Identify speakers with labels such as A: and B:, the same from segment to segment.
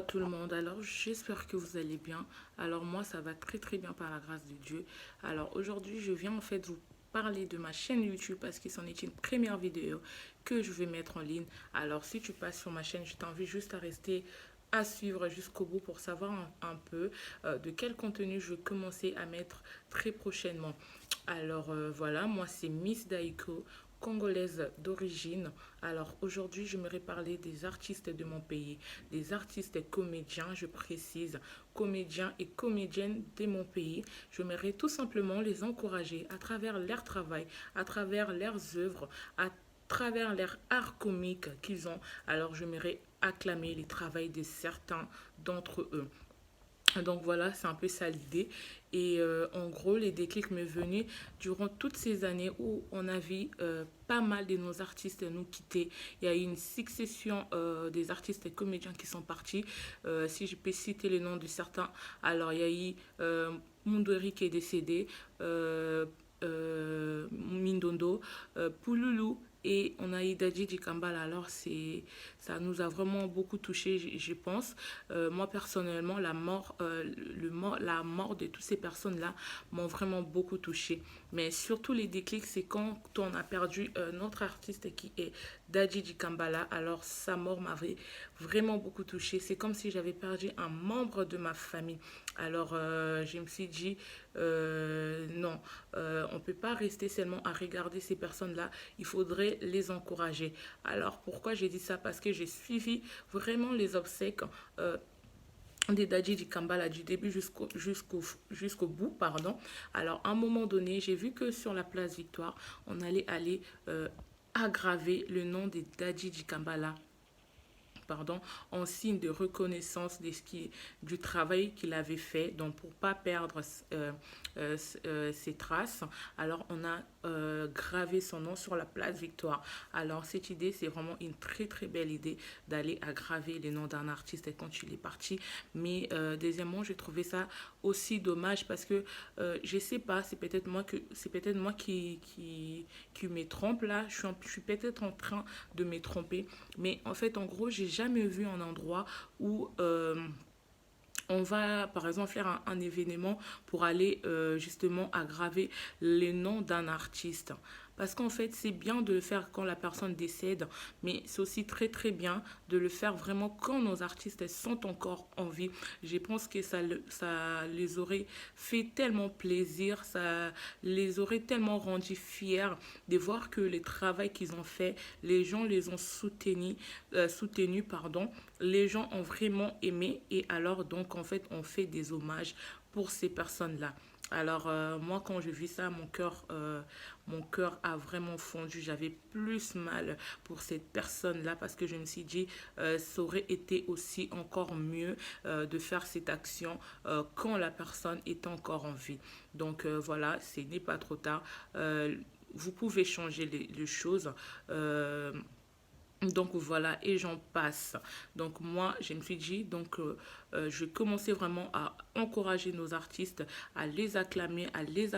A: tout le monde, alors j'espère que vous allez bien. Alors moi ça va très bien par la grâce de Dieu. Alors aujourd'hui je viens en fait vous parler de ma chaîne YouTube parce que c'en est une première vidéo que je vais mettre en ligne. Alors si tu passes sur ma chaîne, je t'invite juste à rester à suivre jusqu'au bout pour savoir un peu de quel contenu je vais commencer à mettre très prochainement. Alors voilà, moi c'est Miss Daiko, congolaise d'origine. Alors aujourd'hui, j'aimerais parler des artistes de mon pays, des artistes et comédiens, je précise, comédiens et comédiennes de mon pays. J'aimerais tout simplement les encourager à travers leur travail, à travers leurs œuvres, à travers leur art comique qu'ils ont. Alors j'aimerais acclamer les travaux de certains d'entre eux. Donc voilà, c'est un peu ça l'idée. Et en gros, les déclics m'est venu durant toutes ces années où on a vu pas mal de nos artistes nous quitter. Il y a eu une succession des artistes et comédiens qui sont partis. Si je peux citer les noms de certains, alors il y a eu Mundori qui est décédé, Mindondo, Pouloulou et on a eu Dadji Dikambala. Alors ça nous a vraiment beaucoup touché, je pense. Moi personnellement, la mort de toutes ces personnes-là m'ont vraiment beaucoup touché. Mais surtout les déclics, c'est quand on a perdu notre artiste qui est Dadji Dikambala. Alors sa mort m'avait vraiment beaucoup touché. C'est comme si j'avais perdu un membre de ma famille. Alors je me suis dit non, on ne peut pas rester seulement à regarder ces personnes-là. Il faudrait les encourager. Alors pourquoi j'ai dit ça? Parce que j'ai suivi vraiment les obsèques des Dadji Dikambala du début jusqu'au bout, pardon. Alors à un moment donné, j'ai vu que sur la place Victoire, on allait aller aggraver le nom des Dadji Dikambala, pardon, en signe de reconnaissance du travail qu'il avait fait. Donc, pour ne pas perdre ses traces, alors on a gravé son nom sur la place Victoire. Alors, cette idée, c'est vraiment une très belle idée d'aller aggraver le nom d'un artiste quand il est parti. Mais deuxièmement, j'ai trouvé ça aussi dommage parce que je sais pas, c'est peut-être moi qui me trompe là. Je suis peut-être en train de me tromper. Mais en fait, en gros, j'ai jamais vu un endroit où on va, par exemple, faire un événement pour aller justement aggraver les noms d'un artiste. Parce qu'en fait, c'est bien de le faire quand la personne décède, mais c'est aussi très bien de le faire vraiment quand nos artistes sont encore en vie. Je pense que ça les aurait fait tellement plaisir, ça les aurait tellement rendus fiers de voir que les travaux qu'ils ont fait, les gens les ont soutenus, pardon. Les gens ont vraiment aimé et alors donc en fait on fait des hommages pour ces personnes-là. Alors moi quand je vis ça, mon cœur a vraiment fondu. J'avais plus mal pour cette personne-là parce que je me suis dit ça aurait été aussi encore mieux de faire cette action quand la personne est encore en vie. Donc voilà, ce n'est pas trop tard. Vous pouvez changer les choses. Donc voilà, et j'en passe. Donc moi, je me suis dit, je commençais vraiment à encourager nos artistes, à les acclamer, à les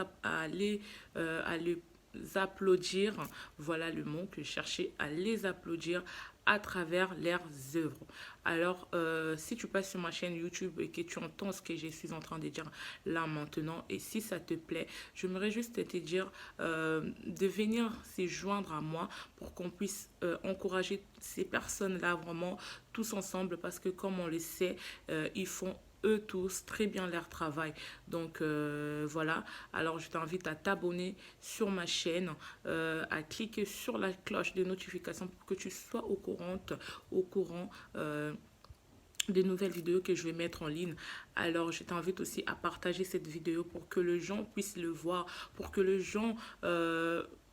A: applaudir. Voilà le mot que je cherchais, à les applaudir à travers leurs œuvres. Alors, si tu passes sur ma chaîne YouTube et que tu entends ce que je suis en train de dire là maintenant, et si ça te plaît, j'aimerais juste te dire de venir se joindre à moi pour qu'on puisse encourager ces personnes-là vraiment tous ensemble parce que comme on le sait, ils font eux tous très bien leur travail. Donc voilà, alors je t'invite à t'abonner sur ma chaîne, à cliquer sur la cloche de notification pour que tu sois au courant des nouvelles vidéos que je vais mettre en ligne. Alors je t'invite aussi à partager cette vidéo pour que les gens puissent le voir, pour que les gens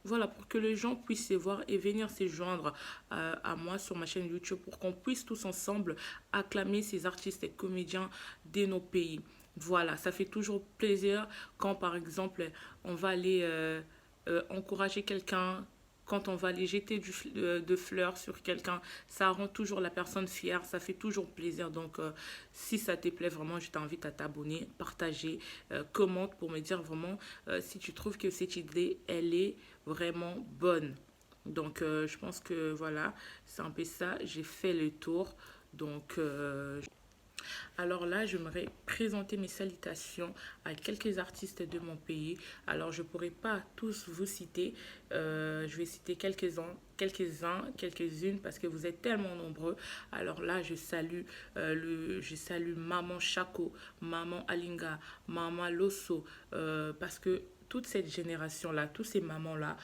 A: voilà, pour que les gens puissent se voir et venir se joindre à moi sur ma chaîne YouTube pour qu'on puisse tous ensemble acclamer ces artistes et comédiens de nos pays. Voilà, ça fait toujours plaisir quand par exemple on va aller encourager quelqu'un, quand on va aller jeter de fleurs sur quelqu'un, ça rend toujours la personne fière, ça fait toujours plaisir. Donc, si ça te plaît vraiment, je t'invite à t'abonner, partager, commente pour me dire vraiment si tu trouves que cette idée, elle est vraiment bonne. Donc, je pense que voilà, c'est un peu ça. J'ai fait le tour. Donc, Alors là, j'aimerais présenter mes salutations à quelques artistes de mon pays. Alors, je ne pourrai pas tous vous citer. Je vais citer quelques-unes parce que vous êtes tellement nombreux. Alors là, je salue Maman Chaco, Maman Alinga, Maman Losso, parce que toute cette génération-là, tous ces mamans-là,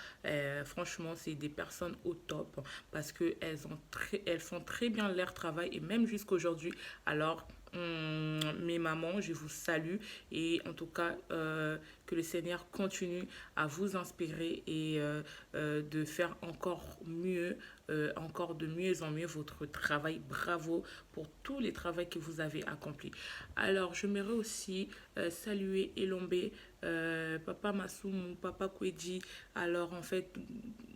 A: franchement, c'est des personnes au top parce elles font très bien leur travail et même jusqu'à aujourd'hui. Alors, mes mamans, je vous salue et en tout cas, que le Seigneur continue à vous inspirer et de faire encore mieux, encore de mieux en mieux votre travail. Bravo pour tous les travaux que vous avez accomplis. Alors, j'aimerais aussi saluer Elombe, Papa Massoumou, Papa Kweji. Alors, en fait,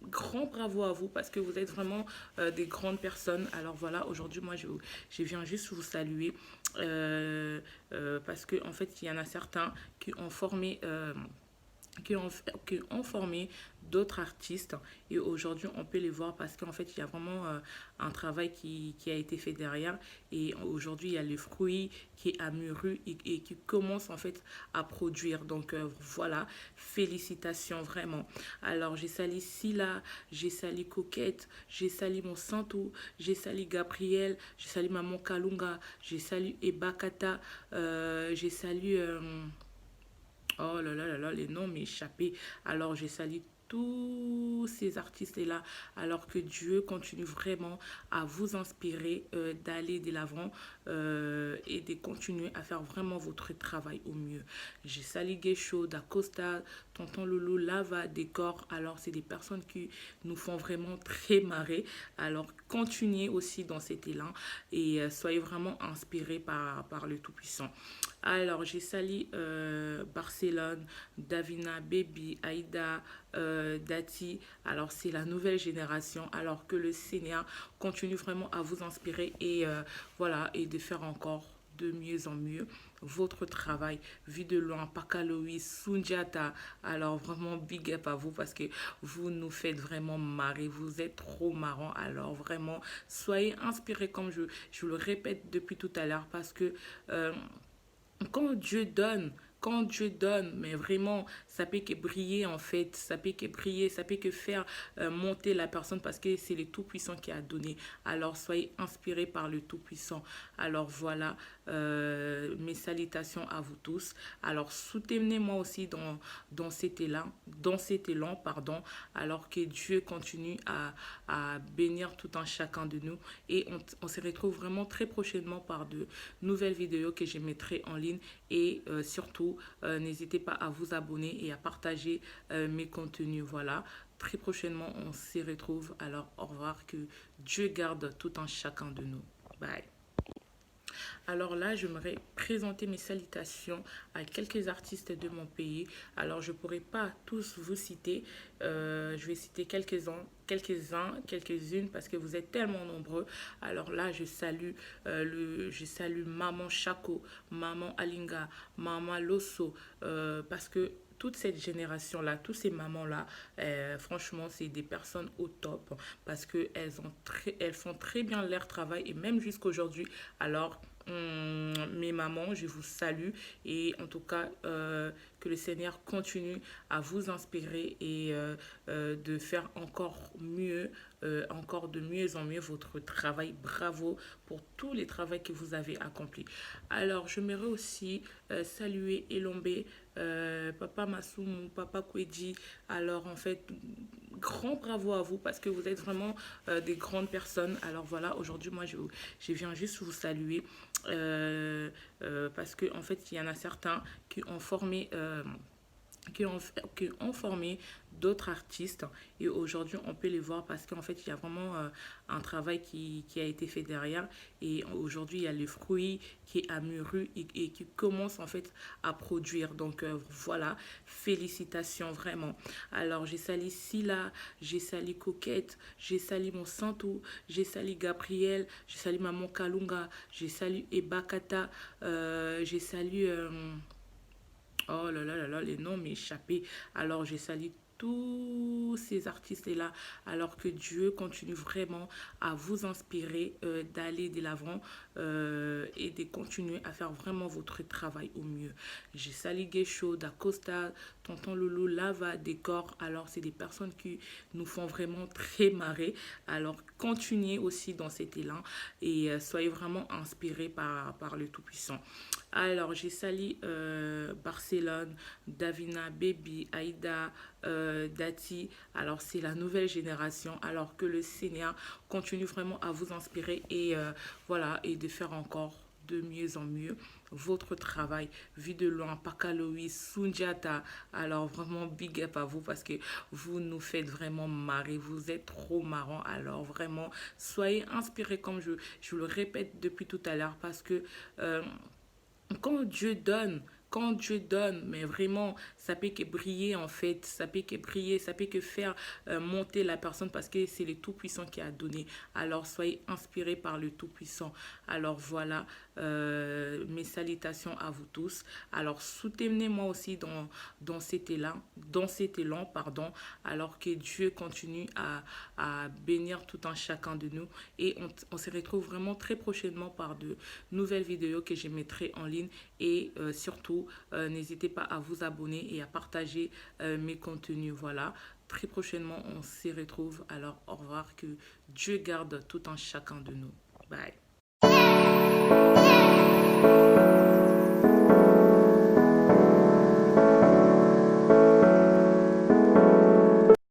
A: grand bravo à vous parce que vous êtes vraiment des grandes personnes. Alors voilà, aujourd'hui, je viens juste vous saluer parce qu'en fait, il y en a certains qui ont formé d'autres artistes et aujourd'hui on peut les voir parce qu'en fait il y a vraiment un travail qui a été fait derrière et aujourd'hui il y a le fruit qui est mûri et qui commence en fait à produire donc voilà, félicitations vraiment. Alors j'ai sali Silla, j'ai sali Coquette, j'ai sali mon Santo, j'ai sali Gabriel, j'ai sali Maman Kalunga, j'ai sali Ebakata, j'ai sali oh là là là là, les noms m'échappaient. Alors, je salue tous ces artistes-là, alors que Dieu continue vraiment à vous inspirer d'aller de l'avant et de continuer à faire vraiment votre travail au mieux. J'ai salue Gesho, Dacosta, Tonton Loulou, Lava, Décor. Alors, c'est des personnes qui nous font vraiment très marrer. Alors, continuez aussi dans cet élan et soyez vraiment inspirés par le Tout-Puissant. Alors, j'ai sali Barcelone, Davina, Baby, Aïda, Dati. Alors, c'est la nouvelle génération. Alors que le Seigneur continue vraiment à vous inspirer et voilà, et de faire encore de mieux en mieux votre travail vu de loin. Pakaloui, Sunjata. Alors, vraiment, big up à vous parce que vous nous faites vraiment marrer. Vous êtes trop marrant. Alors, vraiment, soyez inspirés comme je le répète depuis tout à l'heure parce que quand Dieu donne, quand Dieu donne, mais vraiment, ça peut que briller en fait, ça peut que briller, ça peut que faire monter la personne parce que c'est le Tout-Puissant qui a donné. Alors soyez inspirés par le Tout-Puissant. Alors voilà, mes salutations à vous tous. Alors soutenez-moi aussi dans cet élan, pardon, alors que Dieu continue à bénir tout un chacun de nous. Et on se retrouve vraiment très prochainement par de nouvelles vidéos que je mettrai en ligne. Et surtout, n'hésitez pas à vous abonner et à partager mes contenus. Voilà. Très prochainement, on s'y retrouve. Alors, au revoir. Que Dieu garde tout un chacun de nous. Bye. Alors là, j'aimerais présenter mes salutations à quelques artistes de mon pays. Alors, je ne pourrai pas tous vous citer. Je vais citer quelques-unes parce que vous êtes tellement nombreux. Alors là, je salue Maman Chaco, Maman Alinga, Maman Losso, parce que toute cette génération-là, tous ces mamans-là, franchement, c'est des personnes au top parce elles font très bien leur travail et même jusqu'à aujourd'hui. Alors, mes mamans, je vous salue et en tout cas, que le Seigneur continue à vous inspirer et de faire encore mieux, encore de mieux en mieux votre travail. Bravo pour tous les travaux que vous avez accomplis. Alors, j'aimerais aussi saluer Elombe, Papa Massoumou, Papa Kweji. Alors, en fait, grand bravo à vous parce que vous êtes vraiment des grandes personnes. Alors voilà, aujourd'hui, je viens juste vous saluer parce qu'en fait, il y en a certains qui ont formé d'autres artistes et aujourd'hui on peut les voir parce qu'en fait il y a vraiment un travail qui a été fait derrière et aujourd'hui il y a le fruit qui est mûri et qui commence en fait à produire donc voilà, félicitations vraiment. Alors j'ai sali Silla, j'ai sali Coquette, j'ai sali mon Santo, j'ai sali Gabriel, j'ai sali Maman Kalunga, j'ai sali Ebakata, j'ai sali oh là là là là, les noms m'échappaient. Alors, je salue tous tous ces artistes-là, alors que Dieu continue vraiment à vous inspirer d'aller de l'avant et de continuer à faire vraiment votre travail au mieux. J'ai Sally Show, Dacosta, Tonton Loulou, Lava, Décor. Alors, c'est des personnes qui nous font vraiment très marrer. Alors, continuez aussi dans cet élan et soyez vraiment inspirés par le Tout-Puissant. Alors, j'ai sali Barcelone, Davina, Baby, Aïda, Dati. Alors, c'est la nouvelle génération. Alors que le Seigneur continue vraiment à vous inspirer et voilà, et de faire encore de mieux en mieux votre travail vu de loin. Pakaloui, Sunjata. Alors, vraiment, big up à vous parce que vous nous faites vraiment marrer. Vous êtes trop marrant. Alors, vraiment, soyez inspirés comme je le répète depuis tout à l'heure parce que quand Dieu donne, quand Dieu donne, mais vraiment, ça peut que briller en fait, ça peut que briller, ça peut que faire monter la personne parce que c'est le Tout-Puissant qui a donné. Alors soyez inspirés par le Tout-Puissant. Alors voilà, mes salutations à vous tous. Alors soutenez-moi aussi dans cet élan, pardon, alors que Dieu continue à bénir tout un chacun de nous. Et on se retrouve vraiment très prochainement par de nouvelles vidéos que je mettrai en ligne. Et surtout, n'hésitez pas à vous abonner et à partager mes contenus. Voilà, très prochainement, on se retrouve. Alors, au revoir, que Dieu garde tout un chacun de nous. Bye.